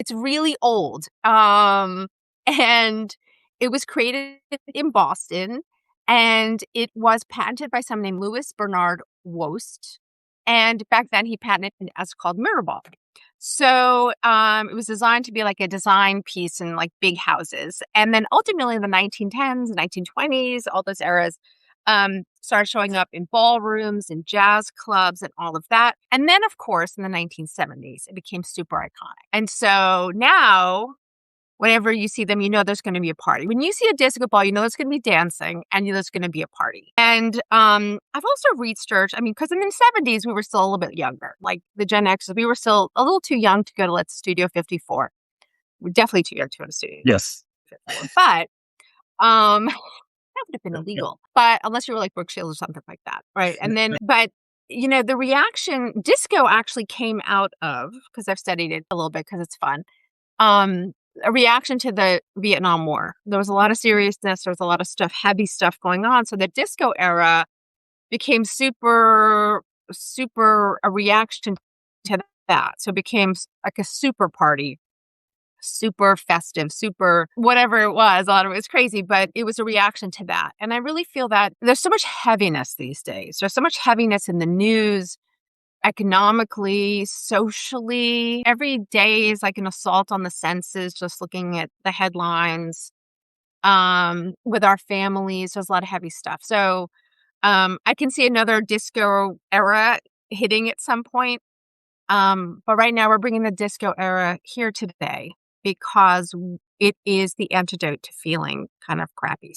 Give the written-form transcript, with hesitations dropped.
It's really old. And it was created in Boston, and it was patented by someone named Louis Bernard Wost. And back then he patented it as called Mirrorball. So it was designed to be like a design piece in like big houses. And then ultimately in the 1910s, 1920s, all those eras, started showing up in ballrooms and jazz clubs and all of that. And then, of course, in the 1970s, it became super iconic. And so now, whenever you see them, you know there's going to be a party. When you see a disco ball, you know there's going to be dancing and you know there's going to be a party. And I've also researched, because in the 70s, we were still a little bit younger. Like the Gen Xers, we were still a little too young to go to Studio 54. We're definitely too young to go to Studio Yes. 54. But that would have been illegal. But unless you were like Brooke Shields or something like that. Right. And then, but the reaction, disco actually came out of, because I've studied it a little bit because it's fun, a reaction to the Vietnam War. There was a lot of seriousness. There was a lot of heavy stuff going on. So the disco era became super a reaction to that. So it became like a super party, super festive, super whatever it was. A lot of it was crazy, but it was a reaction to that. And I really feel that there's so much heaviness these days. There's so much heaviness in the news, economically, socially. Every day is like an assault on the senses, just looking at the headlines. With our families, there's a lot of heavy stuff. So I can see another disco era hitting at some point. But right now we're bringing the disco era here today because it is the antidote to feeling kind of crappy.